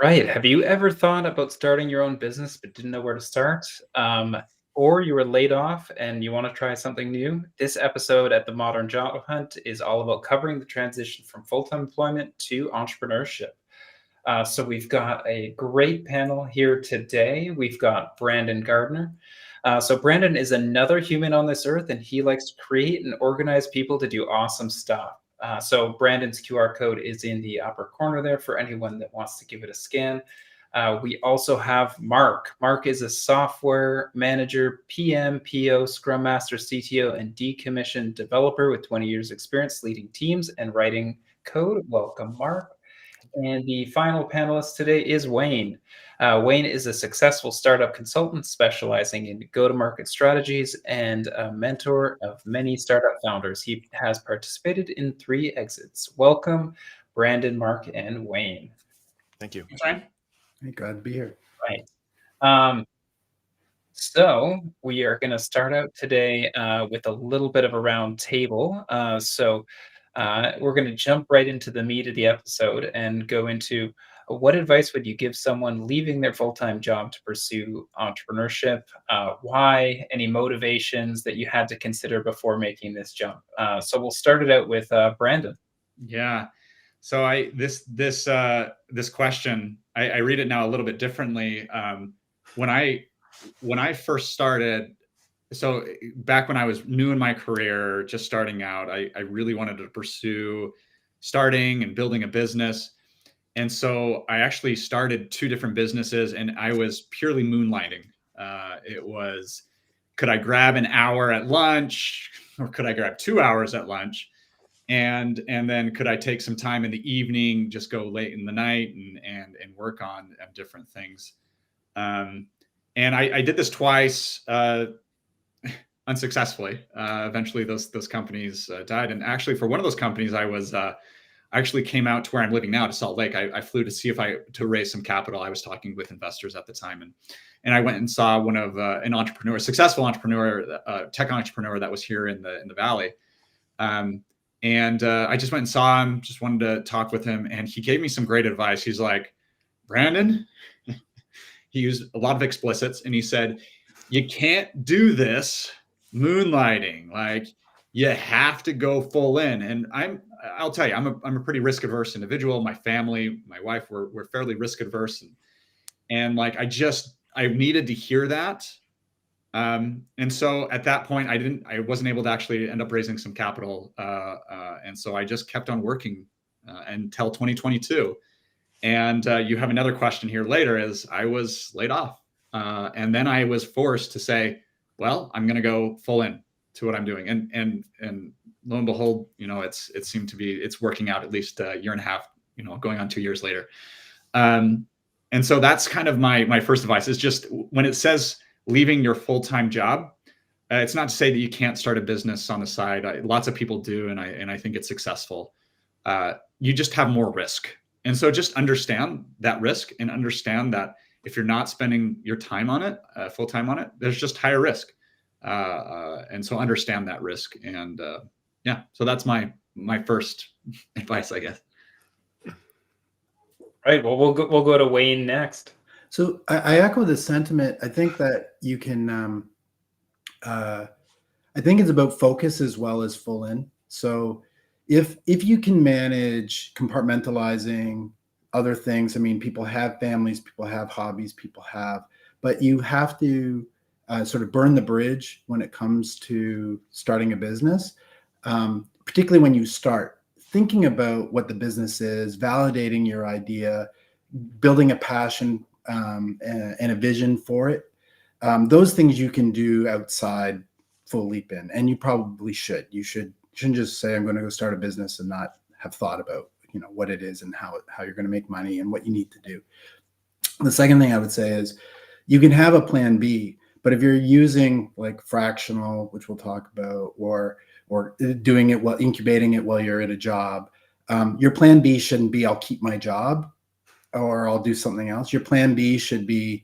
Right. Have you ever thought about starting your own business but didn't know where to start? Or you were laid off and you want to try something new? This episode at the Modern Job Hunt is all about covering the transition from full-time employment to entrepreneurship. So we've got a great panel here today. We've got Brandon Gardner. So Brandon is another human on this earth, and he likes to create and organize people to do awesome stuff. So Brandon's QR code is in the upper corner there for anyone that wants to give it a scan. We also have Marc. Marc is a software manager, PM, PO, Scrum Master, CTO, and decommissioned developer with 20 years experience leading teams and writing code. Welcome, Marc. And the final panelist today is Wayne. Wayne is a successful startup consultant specializing in go-to-market strategies and a mentor of many startup founders. He has participated in 3 exits. Welcome, Brandon, Marc, and Wayne. Thank you. Thanks, Ryan. Hey, glad to be here. Right. So we are going to start out today with a little bit of a round table. We're going to jump right into the meat of the episode and go into what advice would you give someone leaving their full-time job to pursue entrepreneurship? Why? Any motivations that you had to consider before making this jump? So we'll start it out with Brandon. Yeah. So this question, I read it now a little bit differently. When I first started, so back when I was new in my career, just starting out, I really wanted to pursue starting and building a business. And so I actually started 2 different businesses, and I was purely moonlighting. It was, could I grab an hour at lunch, or could I grab 2 hours at lunch? And then could I take some time in the evening, just go late in the night and work on different things. And I did this twice, unsuccessfully. Eventually those companies died. And actually for one of those companies, I actually came out to where I'm living now, to Salt Lake. I flew to see to raise some capital. I was talking with investors at the time, and I went and saw one of an entrepreneur, a successful entrepreneur, tech entrepreneur that was here in the Valley. I just went and saw him, just wanted to talk with him. And he gave me some great advice. He's like, Brandon, he used a lot of explicits, and he said, you can't do this moonlighting. Like, you have to go full in. And I'll tell you, I'm a pretty risk averse individual. My family, my wife, we're fairly risk adverse. And like, I needed to hear that. And so at that point, I wasn't able to actually end up raising some capital. And so I just kept on working until 2022. And you have another question here later, is I was laid off. And then I was forced to say, well, I'm going to go full in to what I'm doing. And lo and behold, it's working out, at least a year and a half, going on 2 years later. And so that's kind of my first advice, is just when it says leaving your full-time job, it's not to say that you can't start a business on the side. Lots of people do, and I think it's successful. You just have more risk. And so just understand that risk, and understand that if you're not spending your time on it, full time on it, there's just higher risk. And so understand that risk. And so that's my first advice, I guess. Right. Well, we'll go to Wayne next. So I echo the sentiment. I think that you can, I think it's about focus as well as full in. So if you can manage compartmentalizing other things, I mean, people have families, people have hobbies, but you have to sort of burn the bridge when it comes to starting a business, particularly when you start thinking about what the business is, validating your idea, building a passion and a vision for it. Those things you can do outside full leap in, and you probably should. You shouldn't just say, I'm going to go start a business and not have thought about what it is and how you're going to make money and what you need to do. The second thing I would say is you can have a plan B, but if you're using like fractional, which we'll talk about, or doing it while incubating it while you're at a job, your plan B shouldn't be, I'll keep my job or I'll do something else. Your plan B should be,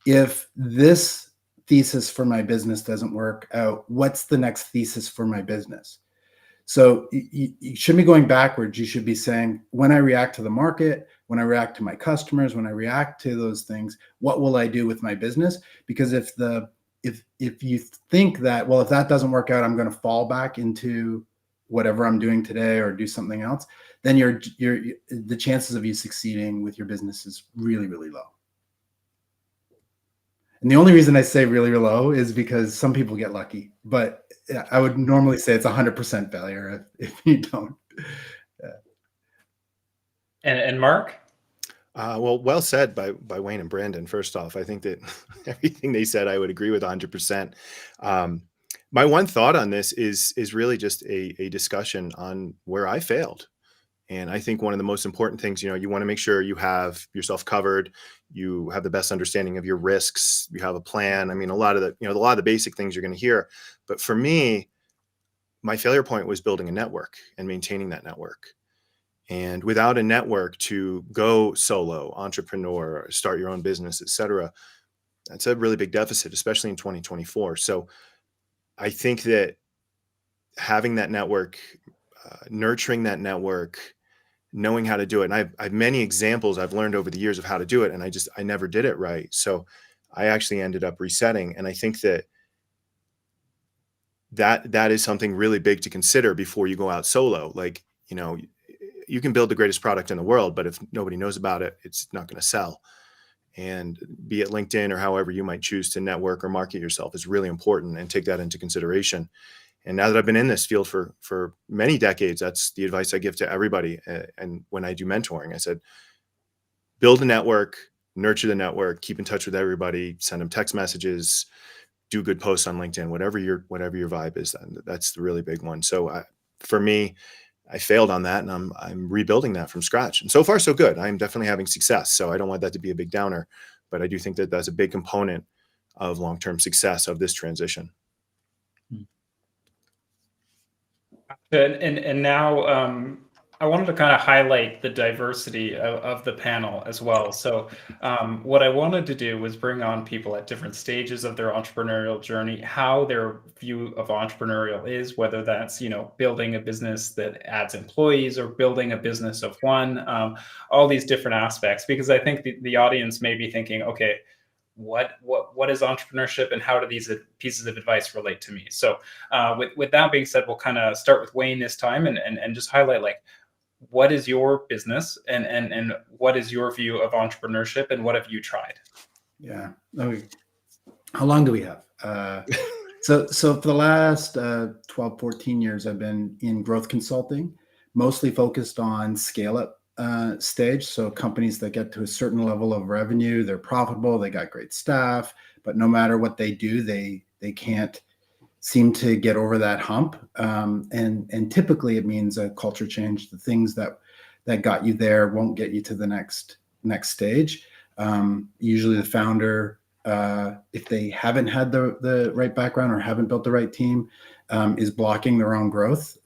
if this thesis for my business doesn't work out, what's the next thesis for my business? So you shouldn't be going backwards. You should be saying, when I react to the market, when I react to my customers, when I react to those things, what will I do with my business? Because if you think that, well, if that doesn't work out, I'm going to fall back into whatever I'm doing today or do something else, then the chances of you succeeding with your business is really, really low. And the only reason I say really, really low is because some people get lucky, but I would normally say it's 100% failure if you don't. And Mark? Well said by Wayne and Brandon. First off, I think that everything they said, I would agree with 100%. My one thought on this is really just a discussion on where I failed. And I think one of the most important things, you want to make sure you have yourself covered, you have the best understanding of your risks, you have a plan. I mean, a lot of the basic things you're going to hear. But for me, my failure point was building a network and maintaining that network. And without a network to go solo, entrepreneur, start your own business, et cetera, that's a really big deficit, especially in 2024. So I think that having that network, nurturing that network, knowing how to do it. And I've many examples I've learned over the years of how to do it. And I never did it right. So I actually ended up resetting. And I think that is something really big to consider before you go out solo. Like, you can build the greatest product in the world, but if nobody knows about it, it's not going to sell. And be it LinkedIn or however you might choose to network or market yourself is really important, and take that into consideration. And now that I've been in this field for many decades, that's the advice I give to everybody. And when I do mentoring, I said, build a network, nurture the network, keep in touch with everybody, send them text messages, do good posts on LinkedIn, whatever your vibe is. That's the really big one. So for me, I failed on that, and I'm rebuilding that from scratch. And so far, so good. I'm definitely having success. So I don't want that to be a big downer, but I do think that that's a big component of long-term success of this transition. And now I wanted to kind of highlight the diversity of the panel as well. So what I wanted to do was bring on people at different stages of their entrepreneurial journey, how their view of entrepreneurial is, whether that's, building a business that adds employees or building a business of one, all these different aspects, because I think the audience may be thinking, okay, what is entrepreneurship, and how do these pieces of advice relate to me? So with that being said, we'll kind of start with Wayne this time and just highlight, like, what is your business and what is your view of entrepreneurship, and what have you tried? Yeah. How long do we have? So for the last 12, 14 years, I've been in growth consulting, mostly focused on scale up stage. So companies that get to a certain level of revenue, they're profitable, they got great staff, but no matter what they do, they can't seem to get over that hump. And typically it means a culture change. The things that got you there won't get you to the next stage. Usually the founder, if they haven't had the right background or haven't built the right team, is blocking their own growth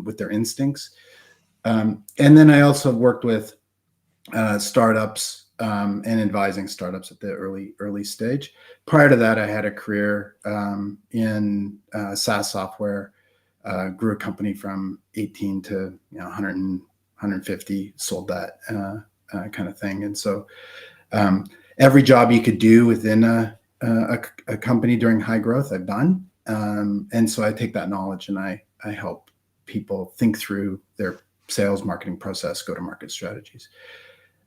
with their instincts. And then I also worked with startups and advising startups at the early stage. Prior to that, I had a career in SaaS software, grew a company from 18 to 100 and 150, sold that kind of thing. And so every job you could do within a company during high growth, I've done. And so I take that knowledge and I help people think through their sales, marketing process, go-to-market strategies.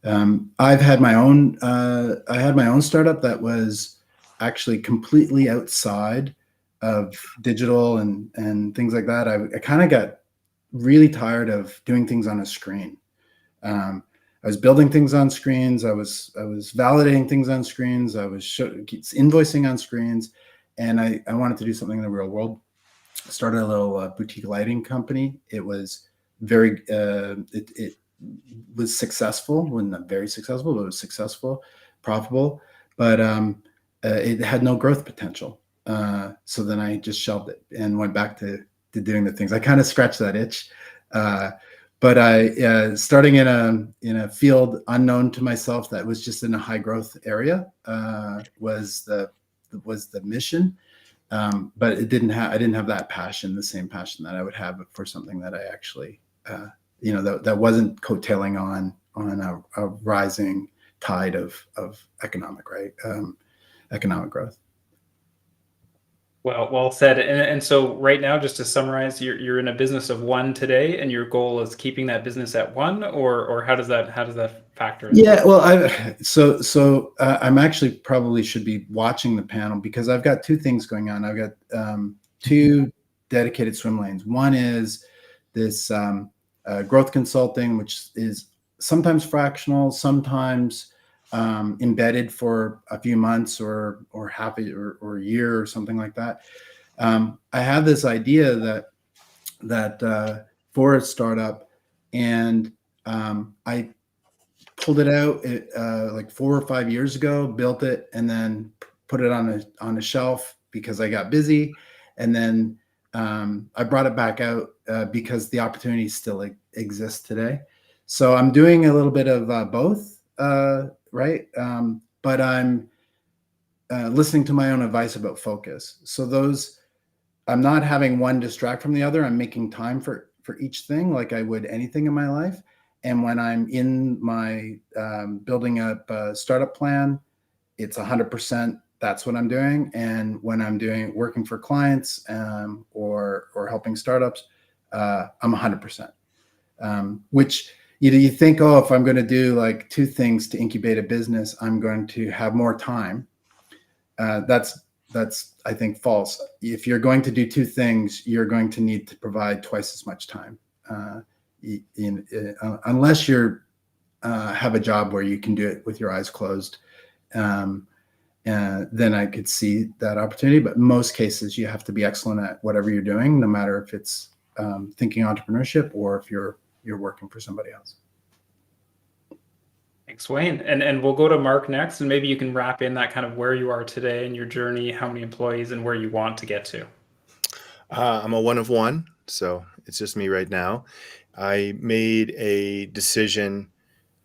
I've had my own. I had my own startup that was actually completely outside of digital and things like that. I kind of got really tired of doing things on a screen. I was building things on screens. I was validating things on screens. I was invoicing on screens, and I wanted to do something in the real world. Started a little boutique lighting company. It was very it was successful. Wasn't that very successful, but it was successful, profitable, but it had no growth potential. So then I just shelved it and went back to doing the things. I kind of scratched that itch, but I starting in a field unknown to myself that was just in a high growth area was the mission. But I didn't have that passion, the same passion that I would have for something that I actually, that wasn't coattailing a rising tide of economic economic growth. Well said. And so right now, just to summarize, you're in a business of one today, and your goal is keeping that business at one, or how does that factor in? Yeah, well, I'm actually probably should be watching the panel, because I've got two things going on. I've got two dedicated swim lanes. One is this growth consulting, which is sometimes fractional, sometimes embedded for a few months or half a year or a year or something like that. I have this idea that for a startup, and I pulled it out like 4 or 5 years ago, built it, and then put it on a shelf because I got busy, and then I brought it back out because the opportunity still exists today. So I'm doing a little bit of both, right? But I'm listening to my own advice about focus. So I'm not having one distract from the other. I'm making time for each thing, like I would anything in my life. And when I'm in my building up a startup plan, it's 100%. That's what I'm doing. And when I'm working for clients or helping startups, I'm 100%. Which you think, oh, if I'm going to do like two things to incubate a business, I'm going to have more time. That's I think false. If you're going to do two things, you're going to need to provide twice as much time. Unless you're have a job where you can do it with your eyes closed, then I could see that opportunity. But in most cases, you have to be excellent at whatever you're doing, no matter if it's thinking entrepreneurship or if you're working for somebody else. Thanks, Wayne. And we'll go to Marc next, and maybe you can wrap in that kind of where you are today in your journey, how many employees, and where you want to get to. I'm a one of one, so it's just me right now. I made a decision,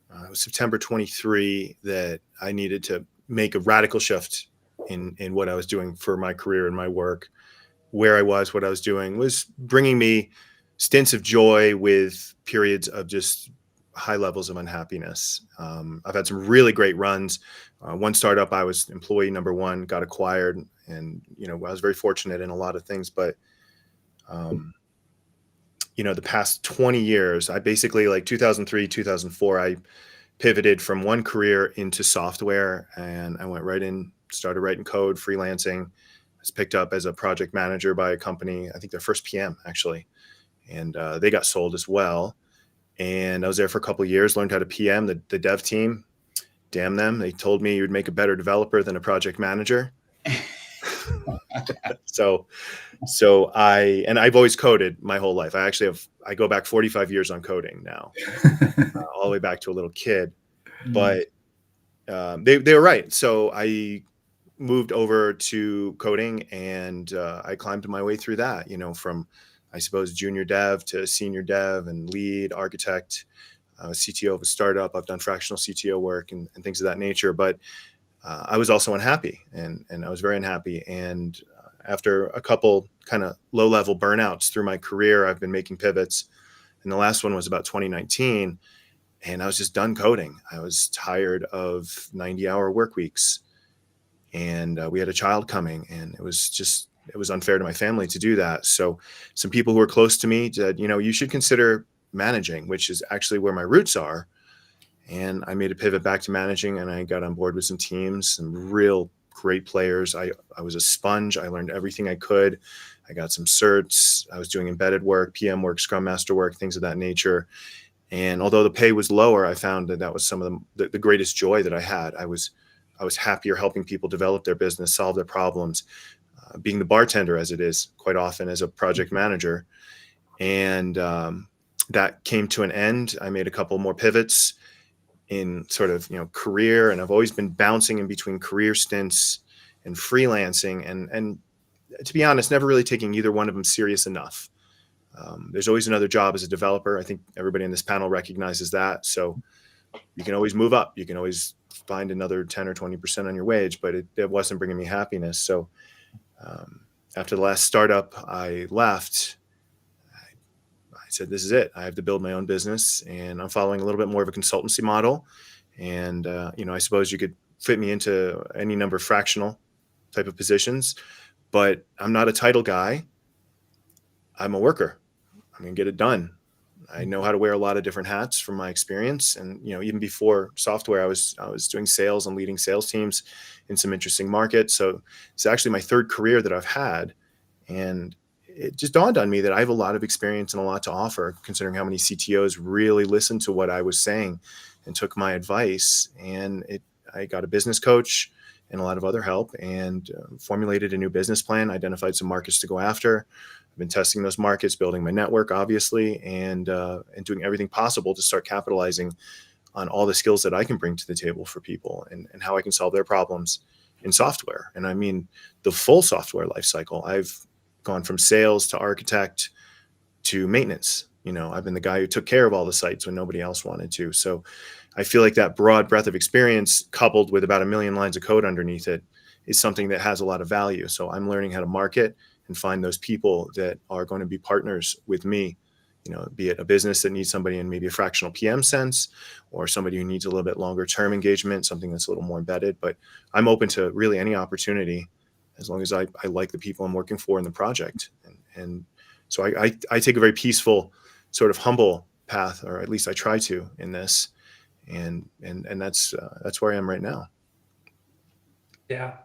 it was September 23, that I needed to make a radical shift in what I was doing for my career and my work. Where I was, what I was doing was bringing me stints of joy with periods of just high levels of unhappiness. I've had some really great runs. One startup, I was employee number one, got acquired, and I was very fortunate in a lot of things. But the past 20 years, I basically, like 2003, 2004, I pivoted from one career into software, and I went right in, started writing code, freelancing. I was picked up as a project manager by a company, I think their first PM actually, and they got sold as well. And I was there for a couple of years, learned how to PM the dev team. Damn them. They told me you'd make a better developer than a project manager. So I've always coded my whole life. I go back 45 years on coding now, all the way back to a little kid. But they were right. So I moved over to coding, and I climbed my way through that, from, I suppose, junior dev to senior dev and lead architect, CTO of a startup. I've done fractional CTO work and things of that nature. But I was also unhappy, and I was very unhappy. And after a couple kind of low-level burnouts through my career, I've been making pivots. And the last one was about 2019. And I was just done coding. I was tired of 90-hour work weeks. And we had a child coming, and it was unfair to my family to do that. So some people who were close to me said, you should consider managing, which is actually where my roots are. And I made a pivot back to managing, and I got on board with some teams, some real great players. I was a sponge. I learned everything I could. I got some certs. I was doing embedded work, PM work, Scrum Master work, things of that nature. And although the pay was lower, I found that was some of the greatest joy that I had. I was happier helping people develop their business, solve their problems, being the bartender, as it is quite often, as a project manager. And that came to an end. I made a couple more pivots in sort of, career. And I've always been bouncing in between career stints and freelancing. And to be honest, never really taking either one of them serious enough. There's always another job as a developer. I think everybody in this panel recognizes that. So you can always move up. You can always find another 10 or 20% on your wage, but it wasn't bringing me happiness. So after the last startup I left, I said, this is it. I have to build my own business, and I'm following a little bit more of a consultancy model. And, I suppose you could fit me into any number of fractional type of positions, but I'm not a title guy. I'm a worker. I'm going to get it done. I know how to wear a lot of different hats from my experience. And, even before software, I was doing sales and leading sales teams in some interesting markets. So it's actually my third career that I've had. And it just dawned on me that I have a lot of experience and a lot to offer, considering how many CTOs really listened to what I was saying and took my advice. And I got a business coach and a lot of other help, and formulated a new business plan, identified some markets to go after. I've been testing those markets, building my network, obviously, and doing everything possible to start capitalizing on all the skills that I can bring to the table for people, and how I can solve their problems in software. And I mean, the full software lifecycle. I've gone from sales to architect to maintenance. I've been the guy who took care of all the sites when nobody else wanted to. So I feel like that broad breadth of experience, coupled with about 1 million lines of code underneath it, is something that has a lot of value. So I'm learning how to market and find those people that are going to be partners with me, be it a business that needs somebody in maybe a fractional PM sense, or somebody who needs a little bit longer term engagement, something that's a little more embedded. But I'm open to really any opportunity, as long as I like the people I'm working for in the project. And so I take a very peaceful, sort of humble path, or at least I try to, in this. And that's where I am right now. Yeah,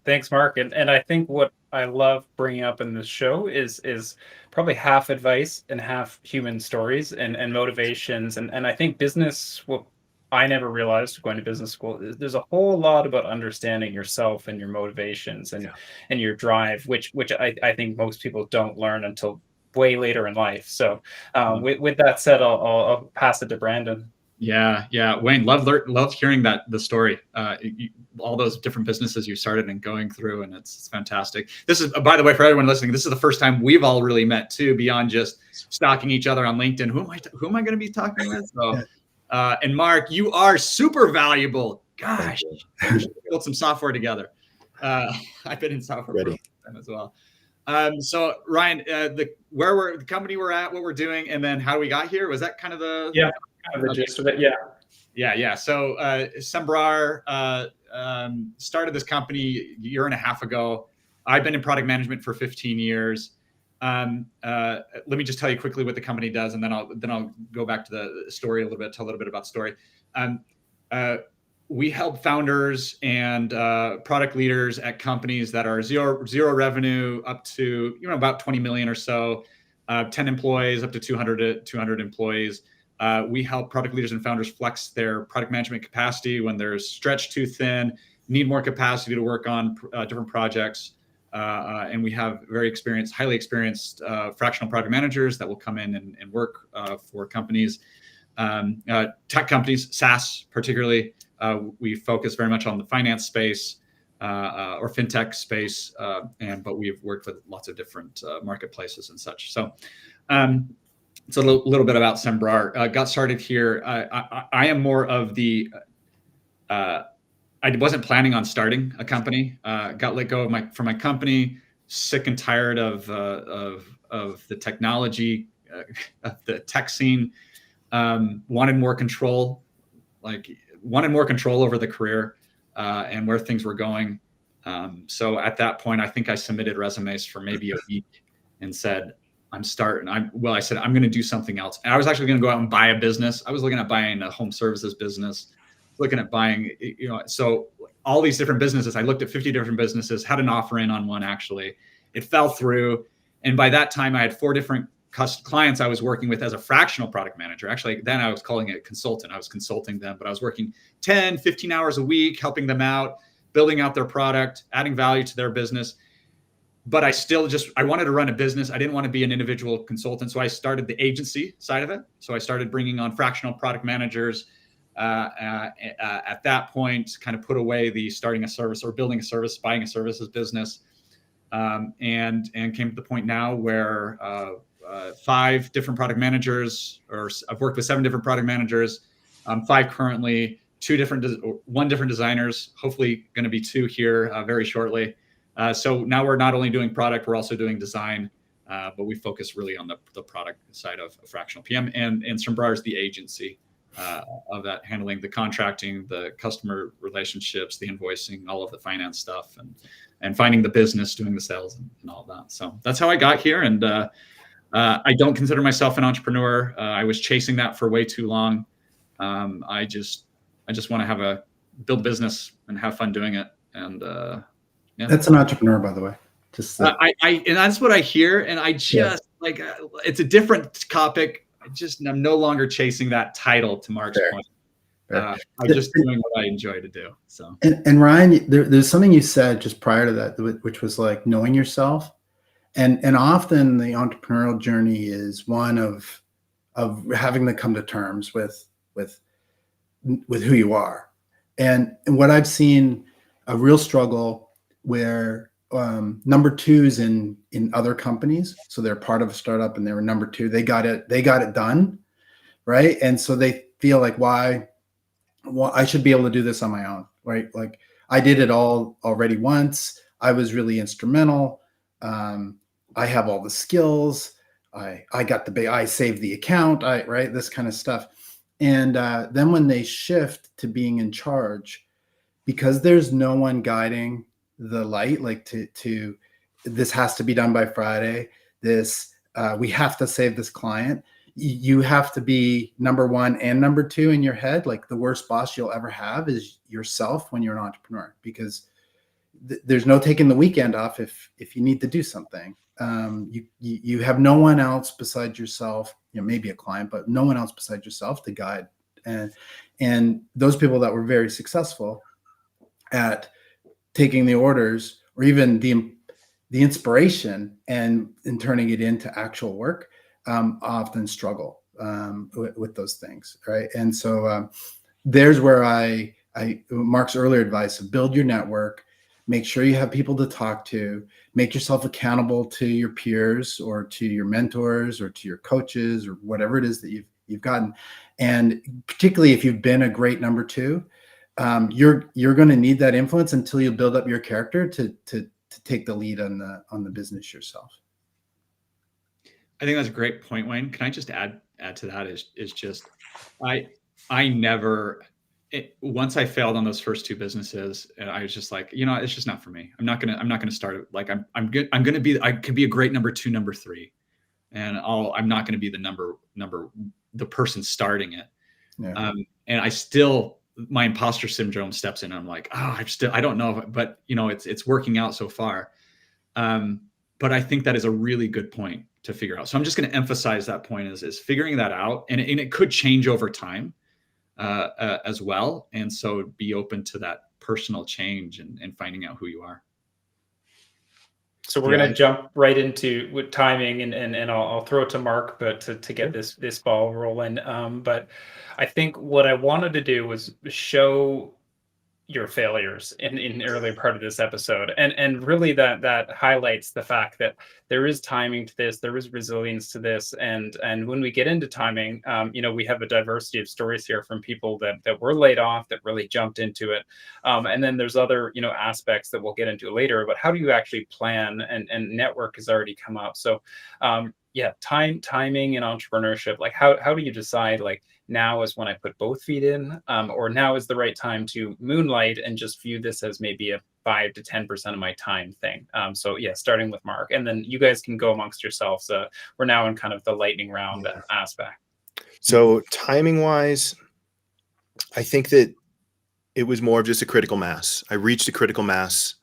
thanks, Mark. And I think what I love bringing up in this show is probably half advice and half human stories and motivations. And I think what I never realized going to business school is there's a whole lot about understanding yourself and your motivations and your drive, which I think most people don't learn until way later in life. So with that said, I'll pass it to Brandon. Yeah. Wayne, loved hearing the story. All those different businesses you started and going through, and it's fantastic. This is, by the way, for everyone listening, this is the first time we've all really met too, beyond just stalking each other on LinkedIn. Who am I going to be talking with? So, and Mark, you are super valuable. Gosh, we should build some software together. I've been in software for a long time as well. So Ryan, the company we're at, what we're doing, and then how we got here, was that kind of the kind of the gist of it? Yeah. So Sembrar started this company a year and a half ago. I've been in product management for 15 years. Let me just tell you quickly what the company does, and then I'll go back to the story a little bit, tell a little bit about the story. We help founders and product leaders at companies that are zero revenue up to about 20 million or so, 10 employees up to 200 employees. We help product leaders and founders flex their product management capacity when they're stretched too thin, need more capacity to work on different projects. And we have highly experienced fractional product managers that will come in and work for companies, tech companies, SaaS particularly. We focus very much on the finance space or fintech space, but we've worked with lots of different marketplaces and such. So it's a little bit about Sembrar. Got started here. I am more of the. I wasn't planning on starting a company. Got let go from my company. Sick and tired of the technology, of the tech scene. Wanted more control. Wanted more control over the career and where things were going. So at that point, I think I submitted resumes for maybe a week and said, I'm starting. I said, I'm going to do something else. And I was actually going to go out and buy a business. I was looking at buying a home services business, looking at buying, so all these different businesses. I looked at 50 different businesses, had an offer in on one, actually. It fell through. And by that time, I had 4 different clients I was working with as a fractional product manager. Actually, then I was calling it consultant. I was consulting them, but I was working 10, 15 hours a week, helping them out, building out their product, adding value to their business. But I wanted to run a business. I didn't want to be an individual consultant. So I started the agency side of it. So I started bringing on fractional product managers. At that point, kind of put away the starting a service or building a service, buying a services business, and came to the point now where 5 different product managers, or I've worked with 7 different product managers, 5 currently, 1 different designers, hopefully going to be 2 here very shortly. So now we're not only doing product, we're also doing design. but we focus really on the product side of fractional PM, and Sombrar is the agency of that, handling the contracting, the customer relationships, the invoicing, all of the finance stuff, and finding the business, doing the sales, and all of that. So that's how I got here. And I don't consider myself an entrepreneur. I was chasing that for way too long. I just want to build business and have fun doing it. And yeah, That's an entrepreneur, by the way. Just and that's what I hear. And I just it's a different topic. I'm no longer chasing that title, to Marc's point. I'm just doing what I enjoy to do. So, and Ryan, there's something you said just prior to that, which was like knowing yourself. And often the entrepreneurial journey is one of having to come to terms with who you are. And what I've seen a real struggle where number twos in other companies, so they're part of a startup and they were number two, they got it done, right? And so they feel like, why I should be able to do this on my own, right? Like I did it all already once. I was really instrumental. I have all the skills. I saved the account, right? This kind of stuff. And then when they shift to being in charge, because there's no one guiding the light, like to this has to be done by Friday. We have to save this client. You have to be number one and number two in your head. Like the worst boss you'll ever have is yourself when you're an entrepreneur, because there's no taking the weekend off if you need to do something. You have no one else besides yourself, maybe a client, but no one else besides yourself to guide. And those people that were very successful at taking the orders, or even the inspiration and turning it into actual work, often struggle with those things, right? And so there's where Marc's earlier advice of build your network, make sure you have people to talk to, make yourself accountable to your peers or to your mentors or to your coaches or whatever it is that you've gotten. And particularly if you've been a great number two, you're going to need that influence until you build up your character to take the lead on the business yourself. I think that's a great point, Wayne. Can I just add to that? Is just I never. Once I failed on those first two businesses, I was just like, it's just not for me. I'm not gonna start it. Like I'm good. I could be a great number two, number three, and I'm not gonna be the person starting it. Yeah. And my imposter syndrome steps in. And I'm like, I don't know, but it's working out so far. But I think that is a really good point to figure out. So I'm just going to emphasize that point is figuring that out, and it could change over time. As well. And so be open to that personal change and finding out who you are. So we're going to jump right into with timing, and I'll throw it to Marc, but to get this ball rolling. But I think what I wanted to do was show your failures in the earlier part of this episode, and really that highlights the fact that there is timing to this, there is resilience to this, and when we get into timing, we have a diversity of stories here from people that were laid off, that really jumped into it, and then there's other aspects that we'll get into later. But how do you actually plan? And network has already come up. So timing and entrepreneurship, like how do you decide, like, now is when I put both feet in, or now is the right time to moonlight and just view this as maybe a 5 to 10% of my time thing. So starting with Marc, and then you guys can go amongst yourselves. We're now in kind of the lightning round aspect. So timing wise, I think that it was more of just a critical mass. I reached a critical mass,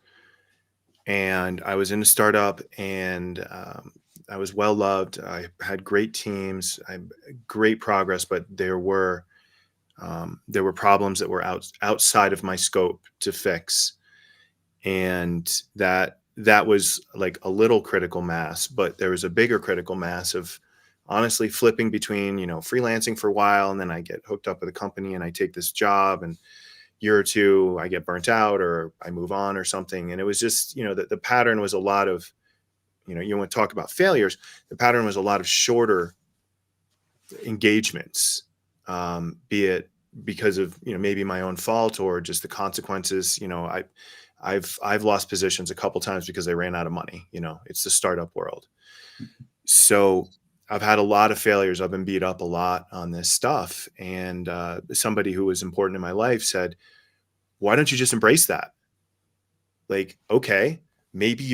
and I was in a startup, and I was well loved. I had great teams, great progress, but there were problems that were outside of my scope to fix, and that was like a little critical mass. But there was a bigger critical mass of honestly flipping between freelancing for a while, and then I get hooked up with a company and I take this job, and year or two I get burnt out or I move on or something. And it was just the pattern was a lot of you want to talk about failures. The pattern was a lot of shorter engagements, be it because of, maybe my own fault or just the consequences. I've lost positions a couple times because they ran out of money. It's the startup world. So I've had a lot of failures. I've been beat up a lot on this stuff. And somebody who was important in my life said, why don't you just embrace that? Like, okay, maybe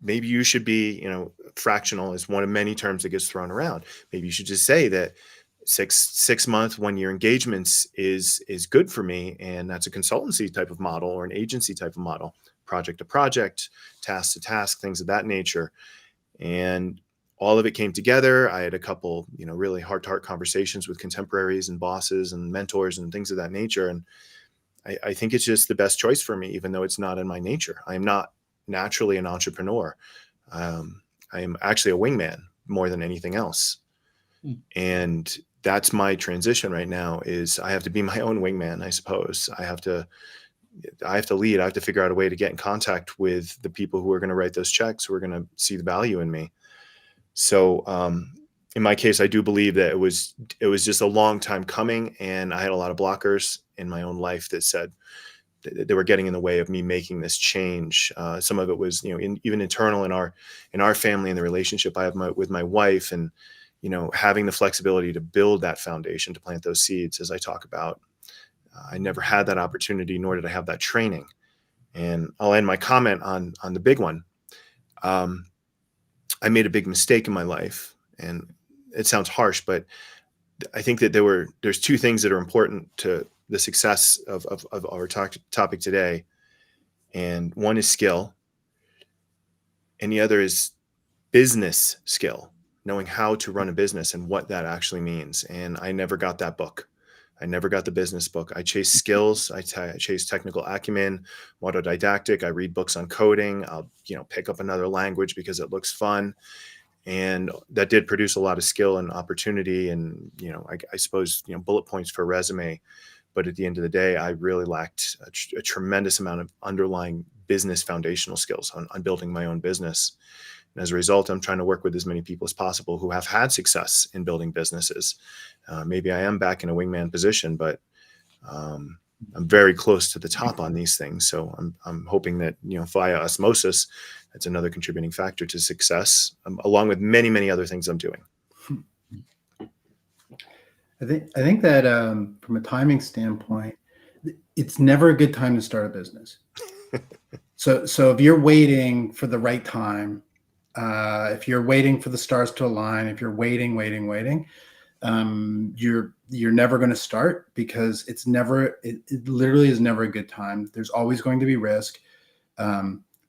maybe you should be, fractional is one of many terms that gets thrown around. Maybe you should just say that six month, 1 year engagements is good for me. And that's a consultancy type of model or an agency type of model, project to project, task to task, things of that nature. And all of it came together. I had a couple, really heart to heart conversations with contemporaries and bosses and mentors and things of that nature. And I think it's just the best choice for me, even though it's not in my nature. I am not naturally an entrepreneur. I am actually a wingman more than anything else. And that's my transition right now is I have to be my own wingman, I suppose. I have to lead. I have to figure out a way to get in contact with the people who are going to write those checks, who are going to see the value in me. So, in my case, I do believe that it was just a long time coming, and I had a lot of blockers in my own life that said they were getting in the way of me making this change. Some of it was, even internal in our family and the relationship I have with my wife, and having the flexibility to build that foundation, to plant those seeds, as I talk about. I never had that opportunity, nor did I have that training. And I'll end my comment on the big one. I made a big mistake in my life, and it sounds harsh, but I think that there's two things that are important to the success of our topic today. And one is skill, and the other is business skill, knowing how to run a business and what that actually means. And I never got that book. I never got the business book. I chase skills. I chase technical acumen, autodidactic. I read books on coding. I'll, pick up another language because it looks fun. And that did produce a lot of skill and opportunity and, I suppose, bullet points for a resume. But at the end of the day, I really lacked a tremendous amount of underlying business foundational skills on building my own business. And as a result, I'm trying to work with as many people as possible who have had success in building businesses. Maybe I am back in a wingman position, but I'm very close to the top on these things. So I'm hoping that, via osmosis, that's another contributing factor to success, along with many, many other things I'm doing. I think that from a timing standpoint, it's never a good time to start a business. So if you're waiting for the right time, if you're waiting for the stars to align, if you're waiting, you're never going to start, because it literally is never a good time. There's always going to be risk.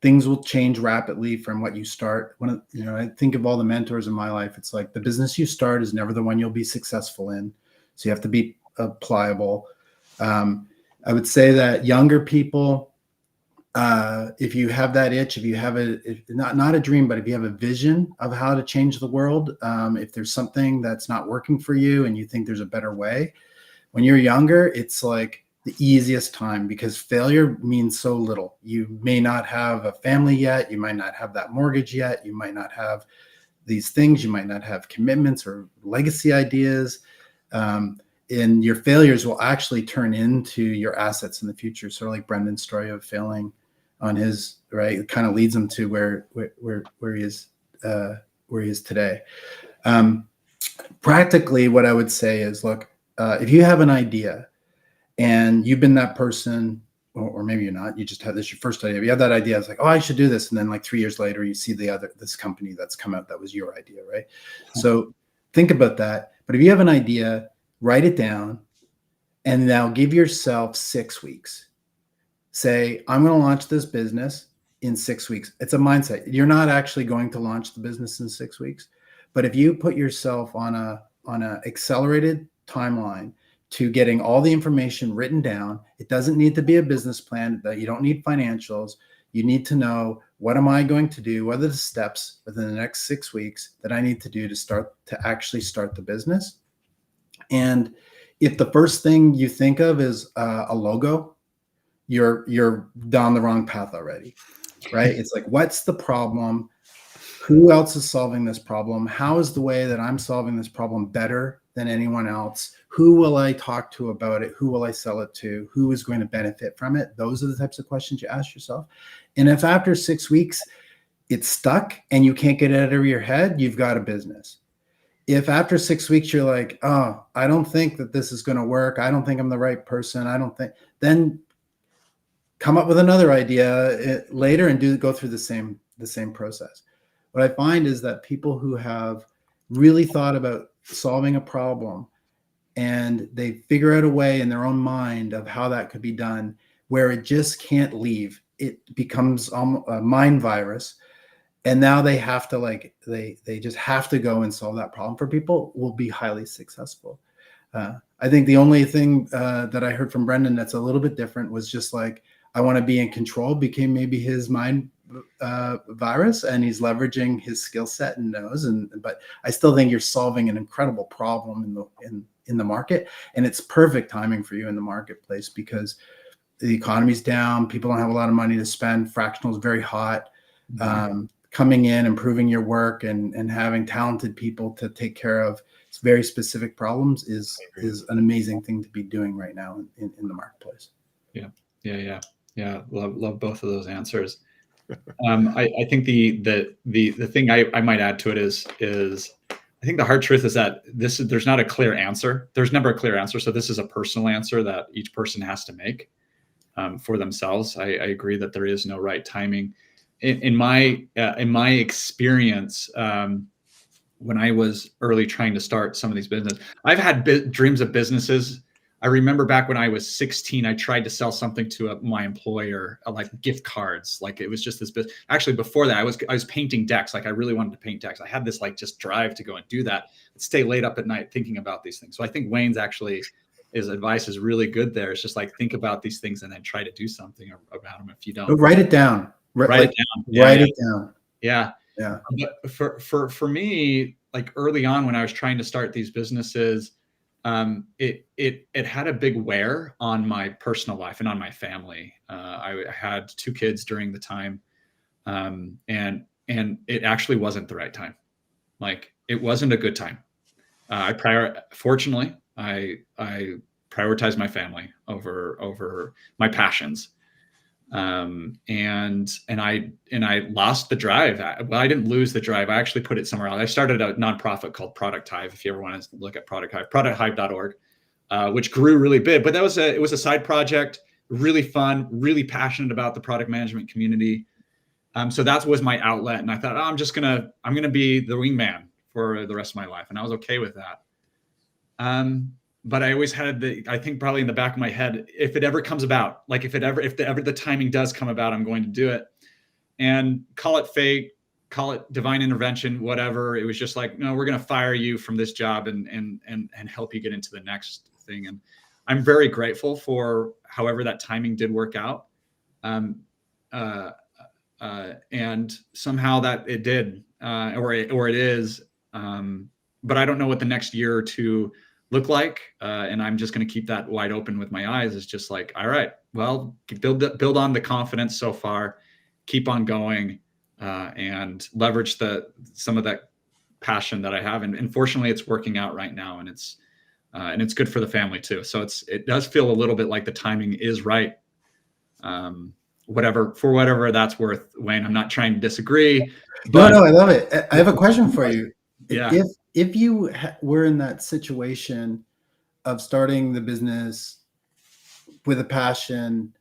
Things will change rapidly from what you start. I think of all the mentors in my life. It's like the business you start is never the one you'll be successful in. So you have to be pliable. I would say that younger people, if you have that itch, if you have not a dream, but if you have a vision of how to change the world, if there's something that's not working for you and you think there's a better way, when you're younger, it's like the easiest time, because failure means so little. You may not have a family yet. You might not have that mortgage yet. You might not have these things. You might not have commitments or legacy ideas. And your failures will actually turn into your assets in the future. Sort of like Brendan's story of failing on his, right? It kind of leads him to where he is today. Practically, what I would say is, look, if you have an idea and you've been that person, or maybe you're not, you just had this your first idea. If you have that idea, it's like, oh, I should do this. And then like 3 years later, you see this company that's come out that was your idea, right? So think about that. But if you have an idea, write it down, and now give yourself 6 weeks. Say, I'm going to launch this business in 6 weeks. It's a mindset. You're not actually going to launch the business in 6 weeks. But if you put yourself on a accelerated timeline to getting all the information written down, it doesn't need to be a business plan. That you don't need financials. You need to know, what am I going to do? What are the steps within the next 6 weeks that I need to do to actually start the business? And if the first thing you think of is a logo, you're down the wrong path already, right? It's like, what's the problem? Who else is solving this problem? How is the way that I'm solving this problem better than anyone else? Who will I talk to about it? Who will I sell it to? Who is going to benefit from it? Those are the types of questions you ask yourself. And if after 6 weeks, it's stuck and you can't get it out of your head, you've got a business. If after 6 weeks you're like, oh, I don't think that this is going to work, I don't think I'm the right person, then come up with another idea later and go through the same process. What I find is that people who have really thought about solving a problem and they figure out a way in their own mind of how that could be done, where it just can't leave, it becomes a mind virus. And now they have to they just have to go and solve that problem for people, will be highly successful. I think the only thing that I heard from Brendan that's a little bit different was just like, I want to be in control became maybe his mind virus, and he's leveraging his skill set and knows. But I still think you're solving an incredible problem in the market, and it's perfect timing for you in the marketplace because the economy's down, people don't have a lot of money to spend, fractional is very hot. Coming in, improving your work, and having talented people to take care of very specific problems is an amazing thing to be doing right now in the marketplace. Yeah. Love both of those answers. I think the thing I might add to it is I think the hard truth is that there's not a clear answer. There's never a clear answer. So this is a personal answer that each person has to make for themselves. I agree that there is no right timing. In my experience, when I was early trying to start some of these businesses, I've had dreams of businesses. I remember back when I was 16, I tried to sell something to my employer, like gift cards. Like it was just this business. Actually, before that, I was painting decks. Like I really wanted to paint decks. I had this like just drive to go and do that. I'd stay late up at night thinking about these things. So I think Wayne's his advice is really good there. It's just like, think about these things and then try to do something about them. If you don't, but write it down. Write it down. Write it down. Yeah. But for me, like early on when I was trying to start these businesses, it had a big wear on my personal life and on my family. I had 2 kids during the time, and it actually wasn't the right time. Like it wasn't a good time. Fortunately, I prioritized my family over my passions. And I lost the drive. Well, I didn't lose the drive. I actually put it somewhere else. I started a nonprofit called Product Hive. If you ever want to look at Product Hive, producthive.org, which grew really big, but it was a side project, really fun, really passionate about the product management community. So that was my outlet. And I thought, I'm going to be the wingman for the rest of my life. And I was okay with that. But I always had I think probably in the back of my head, if it ever comes about, like if the timing does come about, I'm going to do it. And call it fate, call it divine intervention, whatever. It was just like, no, we're going to fire you from this job and help you get into the next thing. And I'm very grateful for however that timing did work out. And somehow that it did, or it is. But I don't know what the next year or two look like. And I'm just going to keep that wide open with my eyes. It's just like, all right, well, build on the confidence so far, keep on going, and leverage some of that passion that I have. And fortunately it's working out right now, and it's good for the family too. So it does feel a little bit like the timing is right. Whatever that's worth, Wayne. I'm not trying to disagree. But no, I love it. I have a question for you. Yeah. If you were in that situation of starting the business with a passion,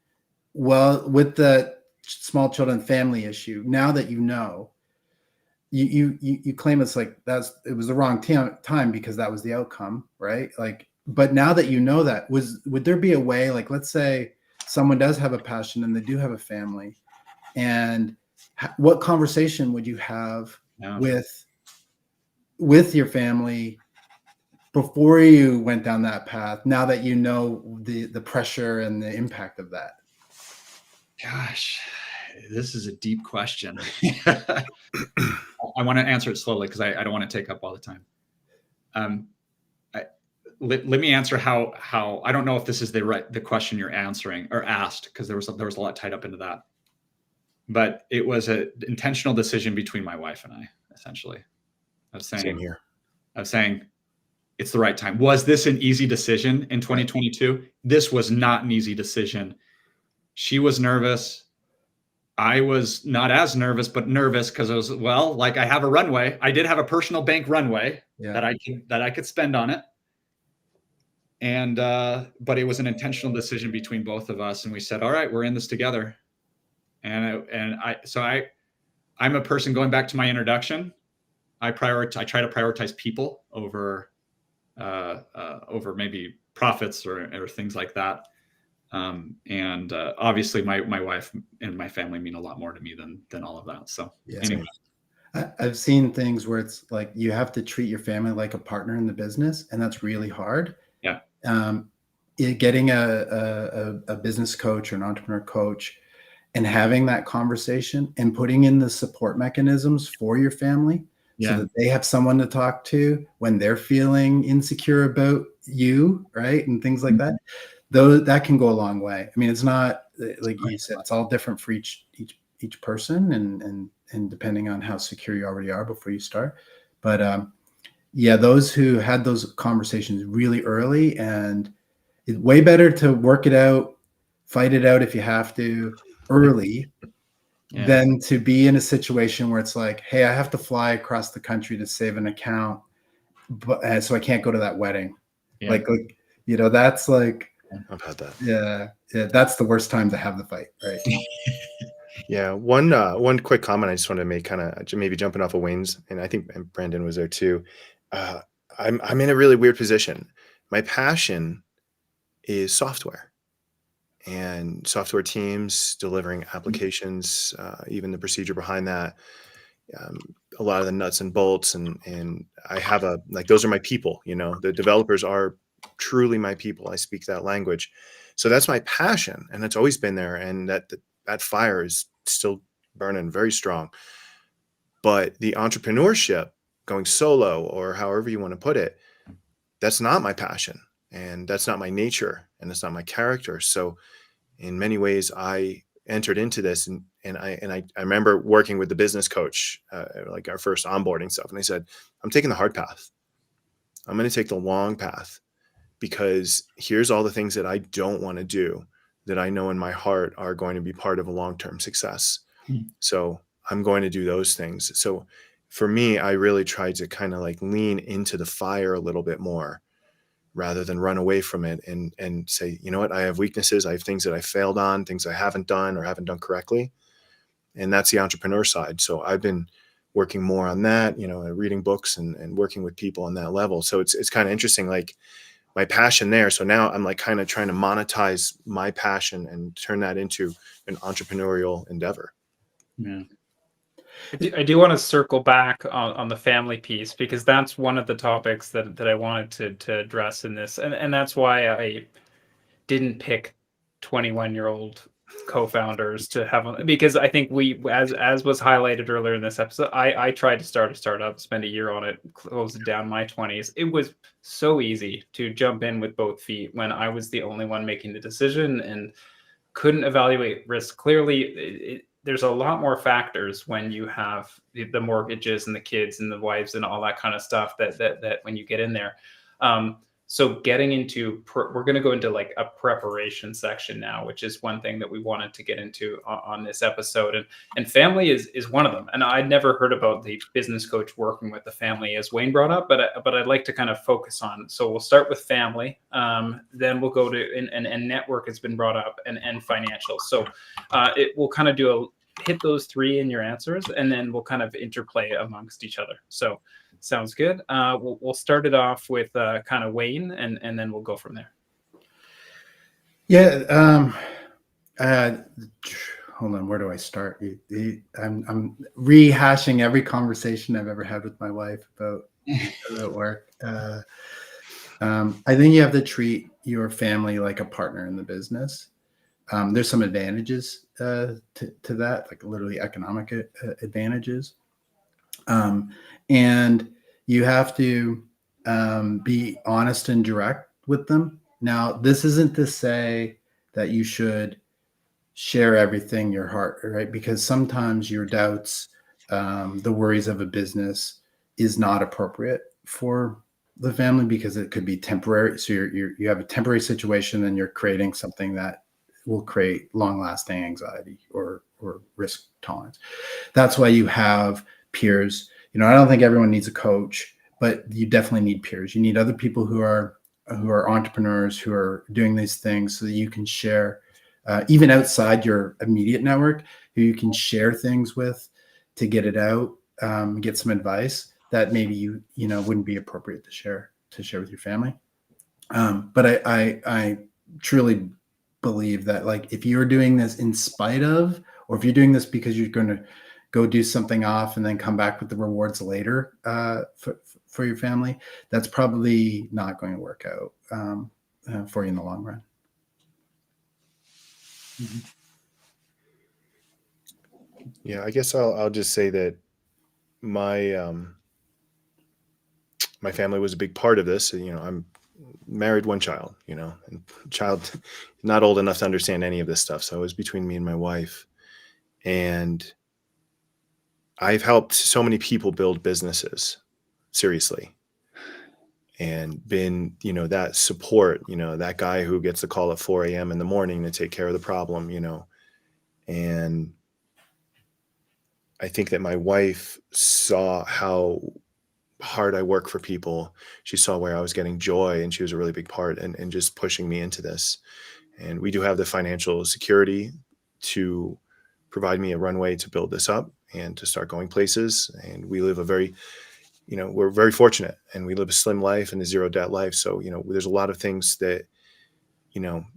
well, with the small children family issue, now that you know, you claim it's like it was the wrong time because that was the outcome, right? Like, but now that you know that, would there be a way, like, let's say someone does have a passion and they do have a family, and what conversation would you have with your family before you went down that path, now that you know the pressure and the impact of that? Gosh, this is a deep question. I want to answer it slowly because I don't want to take up all the time. Let me answer how I don't know if this is the question you're answering or asked, because there was a lot tied up into that. But it was an intentional decision between my wife and I, essentially. Same here. Of saying it's the right time. Was this an easy decision in 2022? This was not an easy decision. She was nervous. I was not as nervous, but nervous because I was, well, like I have a runway. I did have a personal bank runway that I could spend on it. And but it was an intentional decision between both of us, and we said, all right, we're in this together. I'm a person, going back to my introduction, I try to prioritize people over maybe profits or things like that. Obviously my wife and my family mean a lot more to me than all of that. So anyway. I've seen things where it's like you have to treat your family like a partner in the business, and that's really hard. Yeah. Getting a business coach or an entrepreneur coach and having that conversation and putting in the support mechanisms for your family so that they have someone to talk to when they're feeling insecure about you, right? And things like that. Though that can go a long way. I mean, it's not like you said, it's all different for each person and depending on how secure you already are before you start. But those who had those conversations really early, and it's way better to work it out, fight it out if you have to early than to be in a situation where it's like, hey, I have to fly across the country to save an account, but so I can't go to that wedding. Like, that's like, I've had that. Yeah, that's the worst time to have the fight, right? Yeah, one quick comment I just wanted to make, kind of maybe jumping off of Wayne's, and I think Brandon was there too. I'm in a really weird position. My passion is software and software teams, delivering applications, even the procedure behind that, a lot of the nuts and bolts, and I have those are my people. The developers are truly my people. I speak that language, so that's my passion, and it's always been there, and that fire is still burning very strong. But the entrepreneurship, going solo, or however you want to put it, that's not my passion, and that's not my nature, and that's not my character. So in many ways I entered into this, and I remember working with the business coach, like our first onboarding stuff, and I said, I'm taking the hard path. I'm going to take the long path, because here's all the things that I don't want to do that I know in my heart are going to be part of a long-term success. So I'm going to do those things. So for me, I really tried to kind of like lean into the fire a little bit more rather than run away from it and say, you know what, I have weaknesses. I have things that I failed on, things I haven't done or haven't done correctly. And that's the entrepreneur side. So I've been working more on that, reading books and working with people on that level. So it's kind of interesting, like my passion there. So now I'm like kind of trying to monetize my passion and turn that into an entrepreneurial endeavor. Yeah. I do want to circle back on the family piece, because that's one of the topics that I wanted to address in this. And that's why I didn't pick 21-year-old co-founders to have, because I think as was highlighted earlier in this episode, I tried to start a startup, spend a year on it, close it down in my 20s. It was so easy to jump in with both feet when I was the only one making the decision and couldn't evaluate risk clearly. There's a lot more factors when you have the mortgages and the kids and the wives and all that kind of stuff that when you get in there. So getting into, we're going to go into like a preparation section now, which is one thing that we wanted to get into on this episode. And family is one of them. And I'd never heard about the business coach working with the family, as Wayne brought up, but I'd like to kind of focus on. So we'll start with family. Then we'll go to, and network has been brought up, and financial. So it will kind of hit those three in your answers, and then we'll kind of interplay amongst each other. So sounds good. We'll start it off with kind of Wayne, and then we'll go from there. Yeah. Hold on. Where do I start? I'm rehashing every conversation I've ever had with my wife about work. I think you have to treat your family like a partner in the business. There's some advantages to that, like literally economic advantages. And you have to be honest and direct with them. Now, this isn't to say that you should share everything your heart, right? Because sometimes your doubts, the worries of a business is not appropriate for the family, because it could be temporary. So you have a temporary situation, and you're creating something that will create long-lasting anxiety or risk tolerance. That's why you have peers. I don't think everyone needs a coach, but you definitely need peers. You need other people who are entrepreneurs, who are doing these things, so that you can share, even outside your immediate network, who you can share things with to get it out, get some advice that maybe you wouldn't be appropriate to share with your family. But I truly believe that, like, if you're doing this in spite of, or if you're doing this because you're going to go do something off and then come back with the rewards later for your family, that's probably not going to work out for you in the long run. Mm-hmm. Yeah, I guess I'll just say that my my family was a big part of this. I'm married, one child, and child not old enough to understand any of this stuff. So it was between me and my wife. And I've helped so many people build businesses, seriously, and been, that support, that guy who gets the call at 4 a.m. in the morning to take care of the problem, and I think that my wife saw how hard I work for people. She saw where I was getting joy, and she was a really big part and just pushing me into this. And we do have the financial security to provide me a runway to build this up and to start going places. And we live a very, we're very fortunate, and we live a slim life and a zero debt life. So, there's a lot of things that,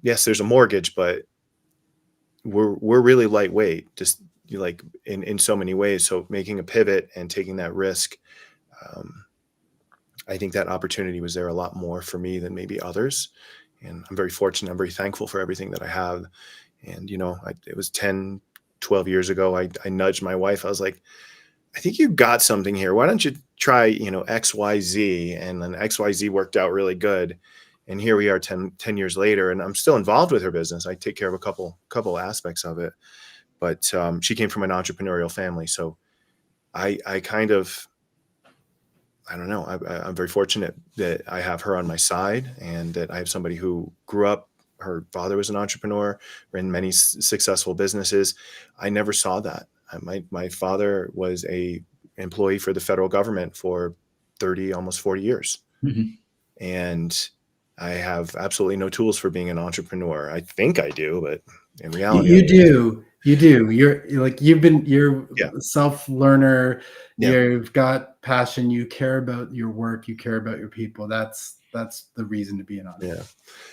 yes, there's a mortgage, but we're really lightweight, just like in so many ways. So making a pivot and taking that risk, I think that opportunity was there a lot more for me than maybe others. And I'm very fortunate. I'm very thankful for everything that I have. And, it was 10, 12 years ago, I nudged my wife. I was like, I think you got something here. Why don't you try, XYZ? And then XYZ worked out really good. And here we are 10 years later, and I'm still involved with her business. I take care of a couple aspects of it, but she came from an entrepreneurial family. So I kind of, I don't know. I'm very fortunate that I have her on my side, and that I have somebody who grew up. Her father was an entrepreneur, ran many successful businesses. I never saw that. My father was a employee for the federal government for 30, almost 40 years. Mm-hmm. And I have absolutely no tools for being an entrepreneur. I think I do, but in reality, you do. You're Yeah. a self-learner. Yeah. You've got passion. You care about your work. You care about your people. That's the reason to be an entrepreneur. Yeah.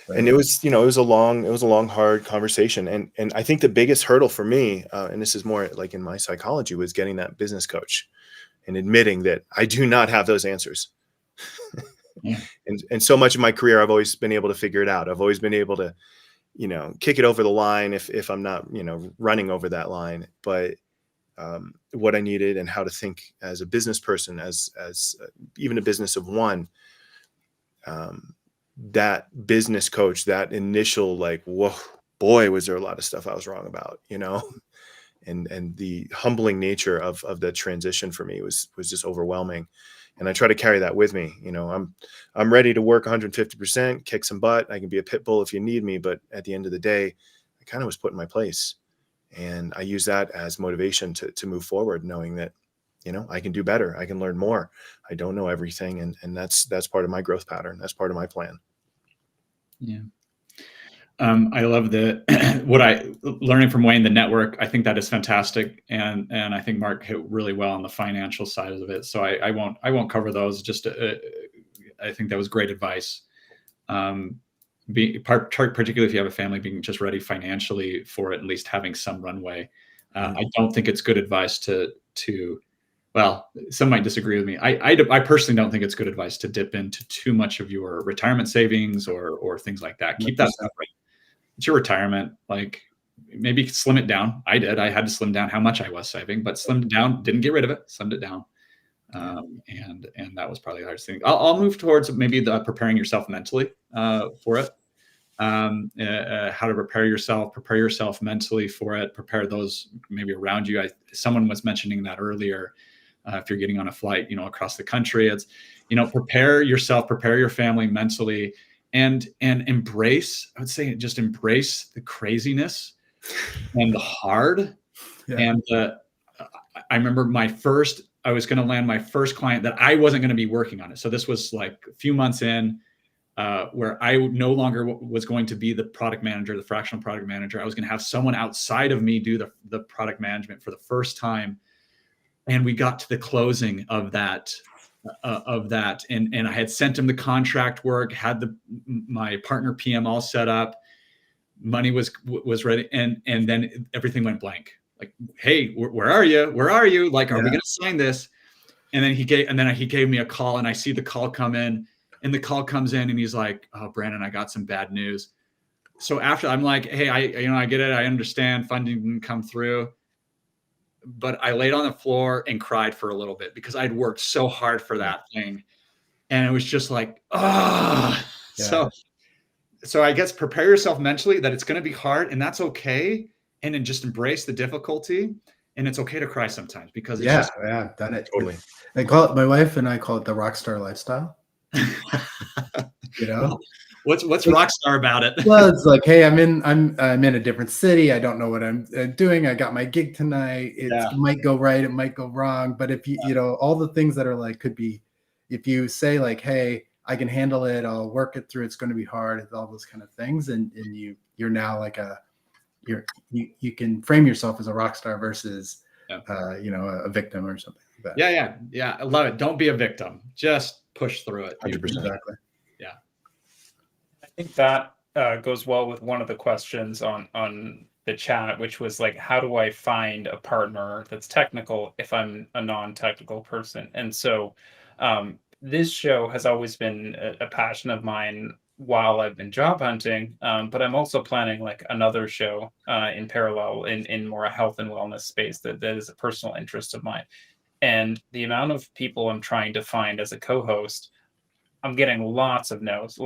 Right? And it was a long, hard conversation. And I think the biggest hurdle for me, and this is more like in my psychology, was getting that business coach and admitting that I do not have those answers. Yeah. And so much of my career, I've always been able to figure it out. I've always been able to, kick it over the line if I'm not, running over that line. But what I needed and how to think as a business person, as even a business of one, that business coach, that initial, like, whoa, boy, was there a lot of stuff I was wrong about, and the humbling nature of the transition for me was just overwhelming. And I try to carry that with me. I'm ready to work 150%, kick some butt. I can be a pit bull if you need me. But at the end of the day, I kind of was put in my place. And I use that as motivation to move forward, knowing that, I can do better. I can learn more. I don't know everything. And that's part of my growth pattern. That's part of my plan. Yeah. I love learning from Wayne, the network. I think that is fantastic. And I think Marc hit really well on the financial side of it. So I won't cover those. Just, I think that was great advice. Particularly if you have a family, being just ready financially for at least having some runway. I don't think it's good advice to, well, some might disagree with me. I personally don't think it's good advice to dip into too much of your retirement savings or things like that. Keep that separate. It's your retirement. Like, maybe slim it down. I did. I had to slim down how much I was saving, but slimmed it down. Didn't get rid of it. Slimmed it down. And that was probably the hardest thing. I'll move towards maybe the preparing yourself mentally for it. How to prepare yourself mentally for it. Prepare those maybe around you. Someone was mentioning that earlier. If you're getting on a flight, across the country, it's, prepare yourself, prepare your family mentally. and embrace, I would say, just embrace the craziness and the hard. Yeah. And I remember I was going to land my first client that I wasn't going to be working on it. So this was like a few months in, where I no longer was going to be the product manager, the fractional product manager. I was going to have someone outside of me do the product management for the first time. And we got to the closing of that. And I had sent him the contract work, had my partner PM all set up, money was ready, and then everything went blank. Like, hey, where are you? Where are you? Like, are we going to sign this? And then he gave me a call, and I see the call come in, and the call comes in, and he's like, "Oh, Brandon, I got some bad news." So after, I'm like, "Hey, I get it. I understand funding didn't come through." But I laid on the floor and cried for a little bit because I'd worked so hard for that thing. And it was just like, oh, so I guess prepare yourself mentally that it's going to be hard, and that's okay. And then just embrace the difficulty. And it's okay to cry sometimes because it's just, I've done it. Totally. I call it, my wife and I call it the rock star lifestyle. You know, what's rock star about it? Well, it's like, hey, I'm in a different city. I don't know what I'm doing. I got my gig tonight. It might go right. It might go wrong. But if you know, all the things that are like, could be, if you say like, hey, I can handle it. I'll work it through. It's going to be hard. All those kind of things. And you're now like you can frame yourself as a rock star versus, you know, a victim or something like that. Yeah. I love it. Don't be a victim. Just push through it. 100%. Exactly. Yeah. I think that goes well with one of the questions on the chat, which was like, how do I find a partner that's technical if I'm a non-technical person? And so this show has always been a passion of mine while I've been job hunting, but I'm also planning like another show in parallel in more a health and wellness space that is a personal interest of mine. And the amount of people I'm trying to find as a co-host, I'm getting lots of no's.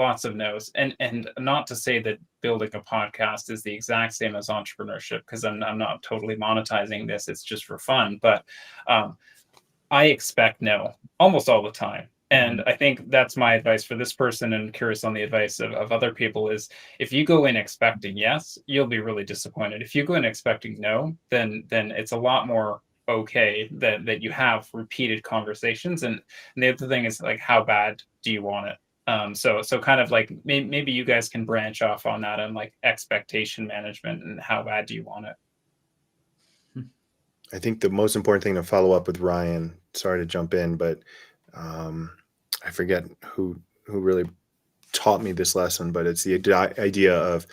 And not to say that building a podcast is the exact same as entrepreneurship, because I'm not totally monetizing this. It's just for fun. But I expect no almost all the time. And I think that's my advice for this person, and curious on the advice of other people, is if you go in expecting yes, you'll be really disappointed. If you go in expecting no, then it's a lot more okay that you have repeated conversations. And the other thing is like, how bad do you want it? So kind of like maybe you guys can branch off on that and like expectation management and how bad do you want it? I think the most important thing to follow up with Ryan, sorry to jump in, but I forget who really taught me this lesson, but it's the idea of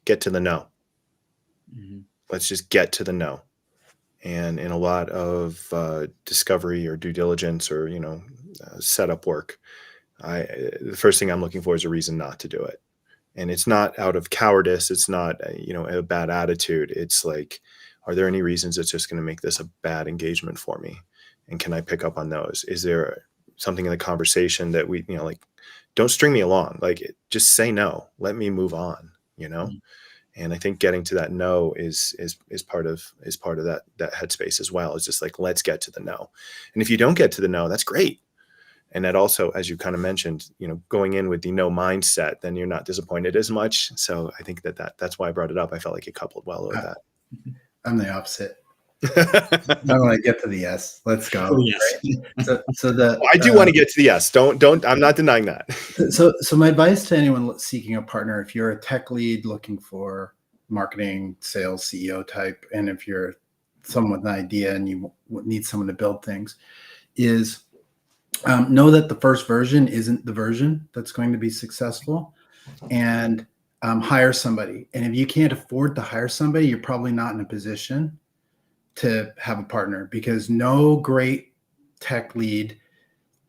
get to the no. Mm-hmm. Let's just get to the no. And in a lot of discovery or due diligence or, setup work, the first thing I'm looking for is a reason not to do it. And it's not out of cowardice. It's not, a bad attitude. It's like, are there any reasons it's just going to make this a bad engagement for me? And can I pick up on those? Is there something in the conversation that we, don't string me along, just say no, let me move on, Mm-hmm. And I think getting to that no is part of that headspace as well. It's just like, let's get to the no. And if you don't get to the no, that's great. And that also, as you kind of mentioned, going in with the no mindset, then you're not disappointed as much. So I think that's why I brought it up. I felt like it coupled well with that. I'm the opposite. I want to get to the yes. Let's go. Oh, yes. Right? So I do want to get to the yes. Don't. I'm not denying that. So my advice to anyone seeking a partner, if you're a tech lead looking for marketing, sales, CEO type, and if you're someone with an idea and you need someone to build things, is know that the first version isn't the version that's going to be successful, and hire somebody. And if you can't afford to hire somebody, you're probably not in a position to have a partner, because no great tech lead,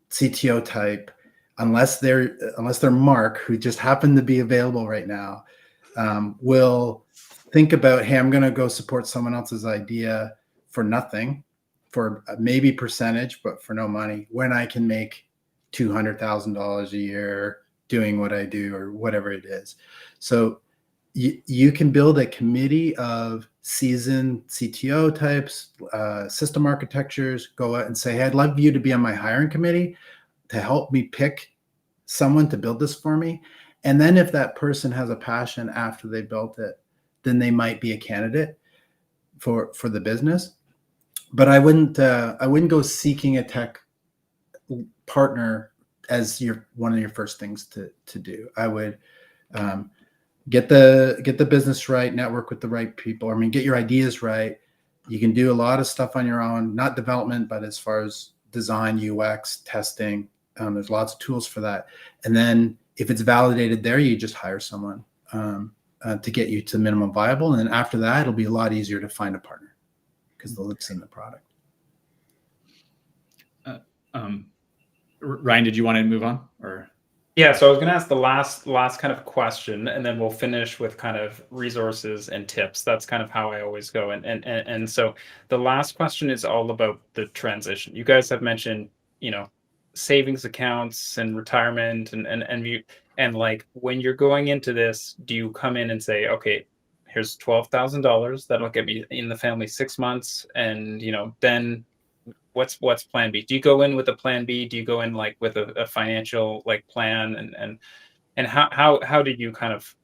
CTO type, unless they're Mark, who just happened to be available right now, will think about, hey, I'm going to go support someone else's idea for nothing, for maybe percentage, but for no money, when I can make $200,000 a year doing what I do or whatever it is. So you can build a committee of seasoned CTO types, system architectures, go out and say, hey, I'd love you to be on my hiring committee to help me pick someone to build this for me. And then if that person has a passion after they built it, then they might be a candidate for the business. But I wouldn't go seeking a tech partner as one of your first things to do. I would get the business right, network with the right people. I mean, get your ideas right. You can do a lot of stuff on your own, not development, but as far as design, UX, testing, there's lots of tools for that. And then if it's validated there, you just hire someone to get you to minimum viable. And then after that, it'll be a lot easier to find a partner because they'll have seen the product. Ryan, did you want to move on, or? Yeah, so I was going to ask the last kind of question, and then we'll finish with kind of resources and tips. That's kind of how I always go. And so the last question is all about the transition. You guys have mentioned, savings accounts and retirement, and like when you're going into this, do you come in and say, okay, here's $12,000 that'll get me in the family 6 months, and then what's plan B? Do you go in with a plan B? Do you go in like with a financial like plan, and how did you kind of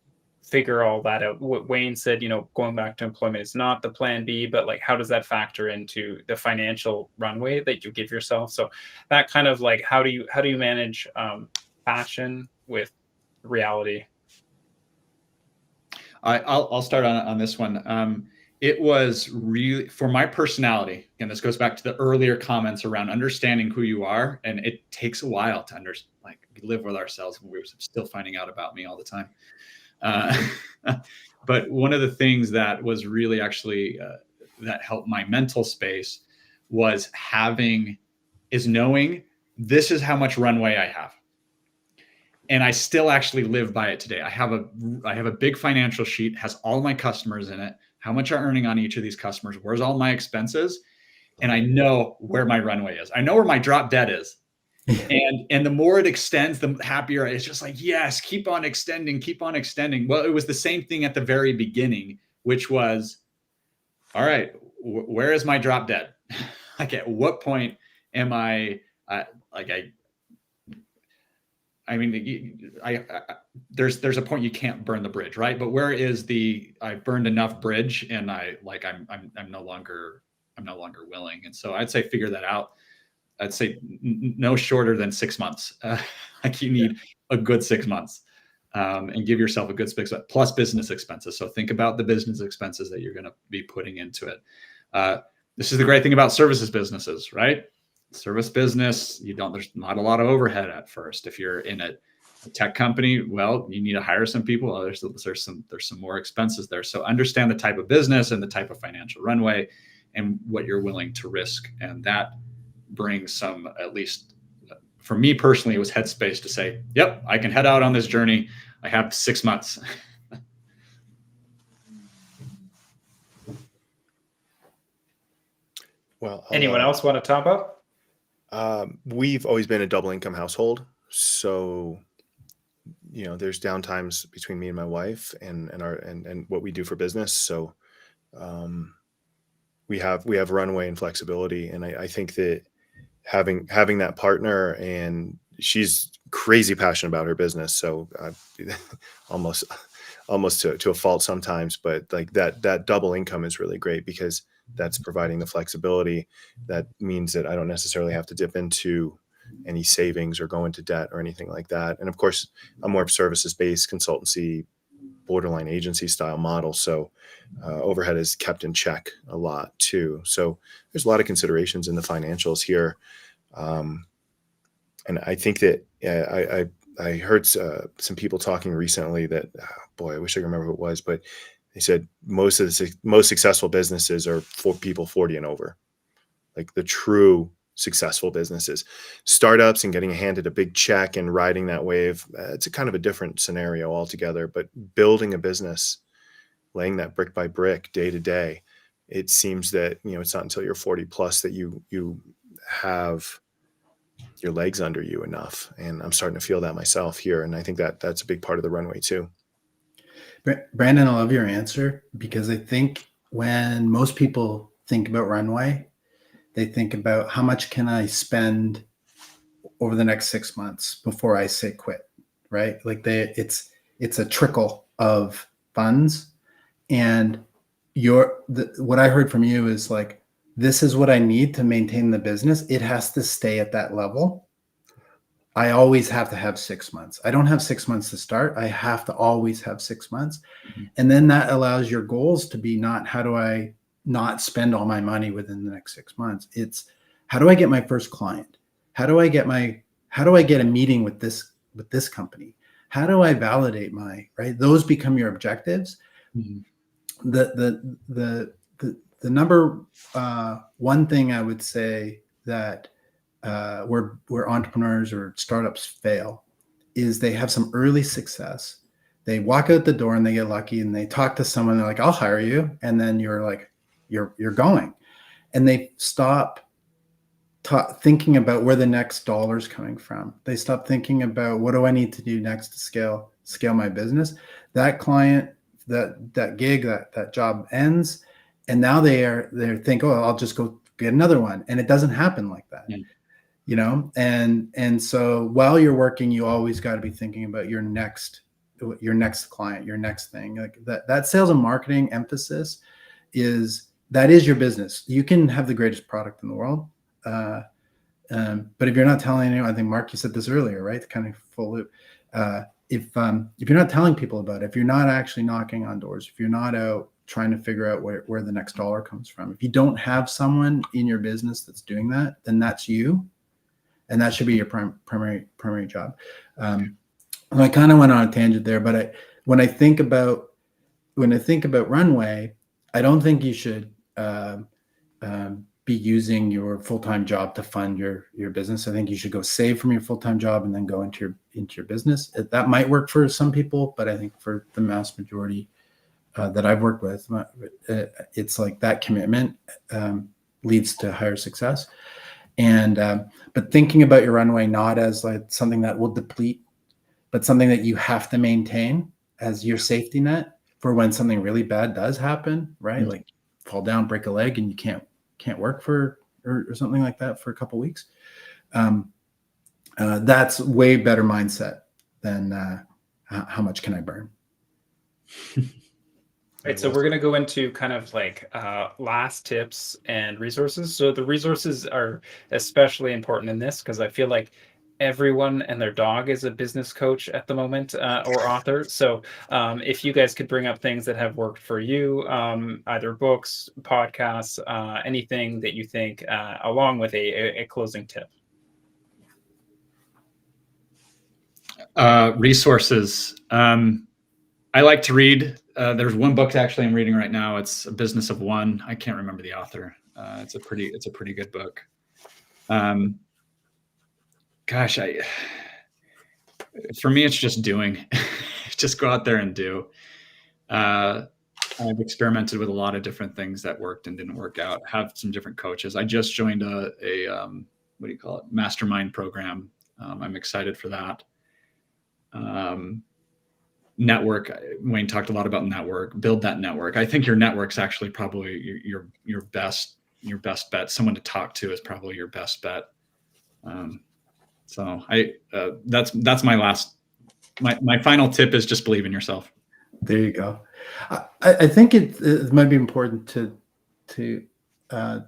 figure all that out? What Wayne said, going back to employment is not the plan B, but like how does that factor into the financial runway that you give yourself? So that kind of like how do you manage passion with reality? I'll start on this one. It was really, for my personality, and this goes back to the earlier comments around understanding who you are, and it takes a while to understand. Like, we live with ourselves, and we're still finding out about me all the time. But one of the things that was really actually that helped my mental space was knowing this is how much runway I have. And I still actually live by it today. I have a big financial sheet, has all my customers in it, how much I'm earning on each of these customers, where's all my expenses, and I know where my runway is. I know where my drop dead is. And the more it extends, the happier. It's just like, yes, keep on extending. Well, it was the same thing at the very beginning, which was, all right, where is my drop dead? Like, at what point am I there's a point you can't burn the bridge, right? But where is I've burned enough bridge, and I'm no longer willing. And so I'd say figure that out. I'd say no shorter than 6 months. Like, you need a good 6 months, and give yourself a good 6 months plus business expenses. So think about the business expenses that you're going to be putting into it. This is the great thing about services businesses, right? Service business, there's not a lot of overhead at first. If you're in a tech company, well, you need to hire some people. There's some more expenses there. So understand the type of business and the type of financial runway and what you're willing to risk. And that brings some, at least for me personally, it was headspace to say, yep, I can head out on this journey. I have 6 months. Well, Anyone else want to top up? We've always been a double income household. So, there's downtimes between me and my wife and what we do for business. So, we have runway and flexibility. And I think that having that partner, and she's crazy passionate about her business. So almost to a fault sometimes, but like that double income is really great because that's providing the flexibility. That means that I don't necessarily have to dip into any savings or go into debt or anything like that. And of course, I'm more services-based consultancy, borderline agency style model. So overhead is kept in check a lot too. So there's a lot of considerations in the financials here. And I think that I heard some people talking recently that, boy, I wish I could remember who it was, but they said most of the most successful businesses are for people 40 and over, like the true successful businesses. Startups and getting handed a big check and riding that wave, it's a kind of a different scenario altogether. But building a business, laying that brick by brick, day to day, it seems that it's not until you're 40 plus that you have your legs under you enough. And I'm starting to feel that myself here. And I think that that's a big part of the runway too. Brandon, I love your answer, because I think when most people think about runway, they think about how much can I spend over the next 6 months before I say quit, right? Like it's it's a trickle of funds. And what I heard from you is like, this is what I need to maintain the business. It has to stay at that level. I always have to have 6 months. I don't have 6 months to start. I have to always have 6 months. And then that allows your goals to be not, how do I not spend all my money within the next 6 months? It's, how do I get my first client? How do I get a meeting with this company? How do I validate right? Those become your objectives. Mm-hmm. The number one thing I would say that where entrepreneurs or startups fail is they have some early success. They walk out the door and they get lucky and they talk to someone. They're like, I'll hire you. And then you're like, you're going. And they stop thinking about where the next dollar's coming from. They stop thinking about, what do I need to do next to scale my business? That client, that gig, that job ends. And now they think, oh, I'll just go get another one. And it doesn't happen like that. Yeah. You know, and so while you're working, you always got to be thinking about your next client, your next thing. Like that sales and marketing emphasis is your business. You can have the greatest product in the world, but if you're not telling anyone, I think Mark, you said this earlier, right? Kind of full loop. If you're not telling people about it, if you're not actually knocking on doors, if you're not out trying to figure out where the next dollar comes from, if you don't have someone in your business that's doing that, then that's you. And that should be your primary job. And I kind of went on a tangent there, but when I think about runway, I don't think you should be using your full-time job to fund your business. I think you should go save from your full-time job and then go into your business. That might work for some people, but I think for the mass majority that I've worked with, it's like that commitment leads to higher success. And but thinking about your runway not as like something that will deplete, but something that you have to maintain as your safety net for when something really bad does happen, right? Mm-hmm. Like fall down, break a leg, and you can't work or something like that for a couple of weeks. That's way better mindset than how much can I burn. Right, so we're going to go into kind of like last tips and resources. So the resources are especially important in this because I feel like everyone and their dog is a business coach at the moment or author. So if you guys could bring up things that have worked for you, either books, podcasts, anything that you think, along with a closing tip. Resources. I like to read. There's one book actually I'm reading right now. It's A Business of One. I can't remember the author. It's a pretty good book. For me, it's just doing. Just go out there and do. I've experimented with a lot of different things that worked and didn't work out. Have some different coaches. I just joined a what do you call it? Mastermind program. I'm excited for that. Network. Wayne talked a lot about network. Build that network. I think your network's actually probably your best bet. Someone to talk to is probably your best bet. So that's my final tip is just believe in yourself. There you go. I think it might be important to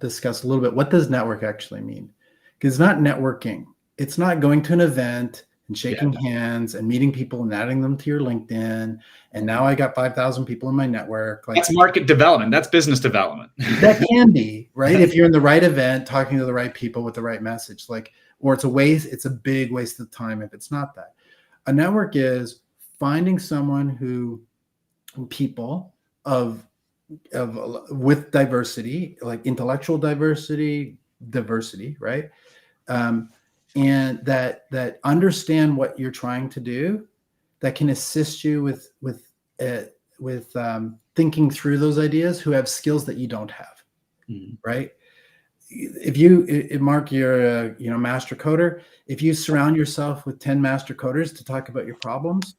discuss a little bit, what does network actually mean? Because it's not networking. It's not going to an event and shaking hands and meeting people and adding them to your LinkedIn. And now I got 5,000 people in my network. Like, that's market development. That's business development. That can be, right? If you're in the right event, talking to the right people with the right message, or it's a big waste of time if it's not that. A network is finding someone people with diversity, like intellectual diversity, right? And that understand what you're trying to do, that can assist you with thinking through those ideas, who have skills that you don't have, right? If Mark, you're a master coder, if you surround yourself with 10 master coders to talk about your problems,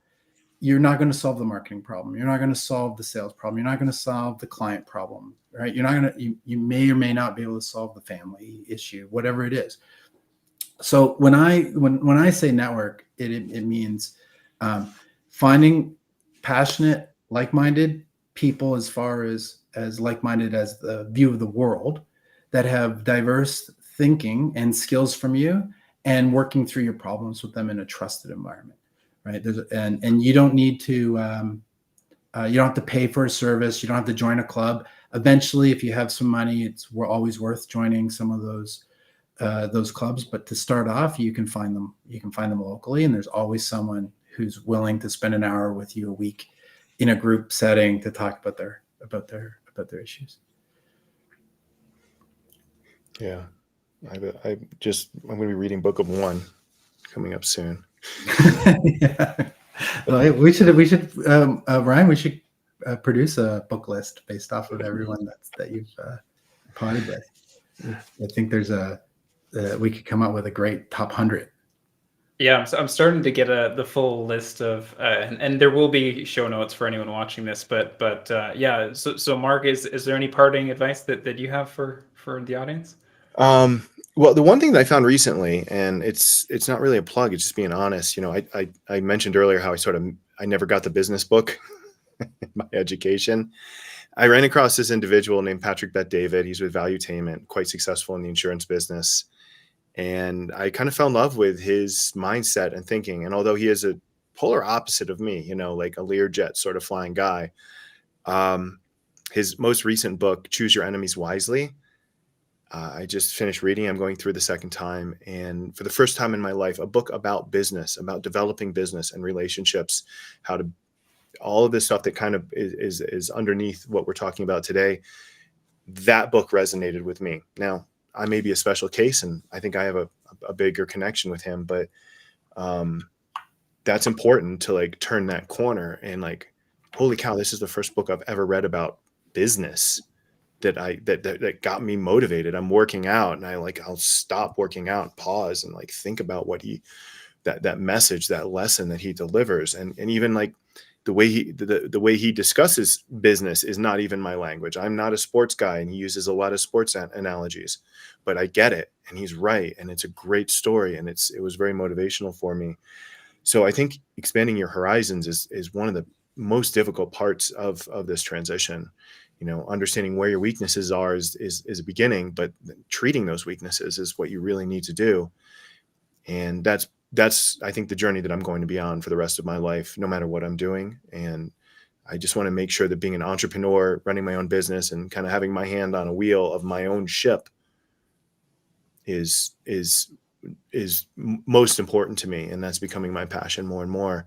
you're not going to solve the marketing problem. You're not going to solve the sales problem. You're not going to solve the client problem, right? You may or may not be able to solve the family issue, whatever it is. So when I say network, it means finding passionate, like-minded people, as far as like-minded as the view of the world, that have diverse thinking and skills from you, and working through your problems with them in a trusted environment, right? And you don't need to you don't have to pay for a service. You don't have to join a club. Eventually, if you have some money, we're always worth joining some of those clubs. But to start off, you can find them. You can find them locally, and there's always someone who's willing to spend an hour with you a week in a group setting to talk about their issues. Yeah, I'm going to be reading Book of One coming up soon. Yeah. Well, we should Ryan, we should produce a book list based off of everyone that you've potted with. I think we could come up with a great top 100. Yeah, I'm starting to get the full list of, and there will be show notes for anyone watching this. But yeah. So Mark, is there any parting advice that you have for the audience? Well, the one thing that I found recently, and it's not really a plug, it's just being honest. I mentioned earlier how I never got the business book in my education. I ran across this individual named Patrick Bet-David. He's with Valuetainment, quite successful in the insurance business. And I kind of fell in love with his mindset and thinking. And although he is a polar opposite of me, like a Learjet sort of flying guy, his most recent book, Choose Your Enemies Wisely, I just finished reading. I'm going through the second time. And for the first time in my life, a book about business, about developing business and relationships, all of this stuff that kind of is underneath what we're talking about today. That book resonated with me. Now, I may be a special case, and I think I have a bigger connection with him, but that's important to turn that corner and holy cow, this is the first book I've ever read about business that got me motivated. I'm working out and I'll stop working out, pause, and think about what that message, that lesson that he delivers. And even the way he discusses business is not even my language. I'm not a sports guy, and he uses a lot of sports analogies, but I get it, and he's right. And it's a great story. And it was very motivational for me. So I think expanding your horizons is one of the most difficult parts of this transition. Understanding where your weaknesses are is a beginning, but treating those weaknesses is what you really need to do. And that's I think the journey that I'm going to be on for the rest of my life, no matter what I'm doing. And I just want to make sure that being an entrepreneur, running my own business, and kind of having my hand on a wheel of my own ship is most important to me. And that's becoming my passion more and more.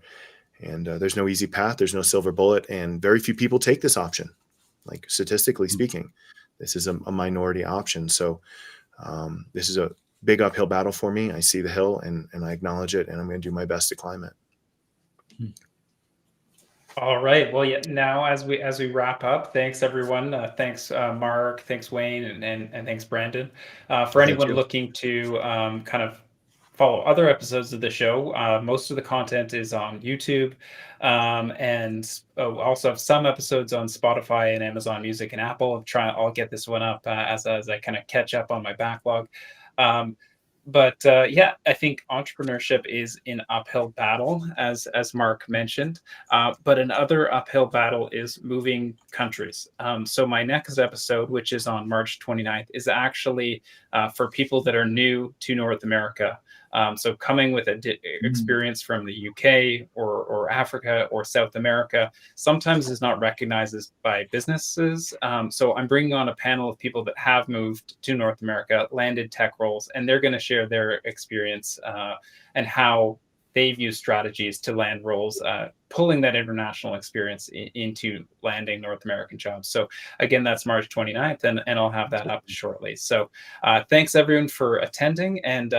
And there's no easy path. There's no silver bullet. And very few people take this option. Statistically speaking, this is a minority option. So this is a big uphill battle for me. I see the hill and I acknowledge it, and I'm going to do my best to climb it. All right. Well, yeah. Now, as we wrap up, thanks everyone. Thanks Mark. Thanks Wayne, and thanks Brandon. For anyone looking to kind of follow other episodes of the show, most of the content is on YouTube, and also have some episodes on Spotify and Amazon Music and Apple. I'll get this one up as I kind of catch up on my backlog. But yeah, I think entrepreneurship is an uphill battle, as Mark mentioned. But another uphill battle is moving countries. So my next episode, which is on March 29th, is actually for people that are new to North America. So coming with experience from the UK or Africa or South America sometimes is not recognized by businesses. So I'm bringing on a panel of people that have moved to North America, landed tech roles, and they're going to share their experience and how they've used strategies to land roles, pulling that international experience into landing North American jobs. So again, that's March 29th, and I'll have that up shortly. So thanks everyone for attending, and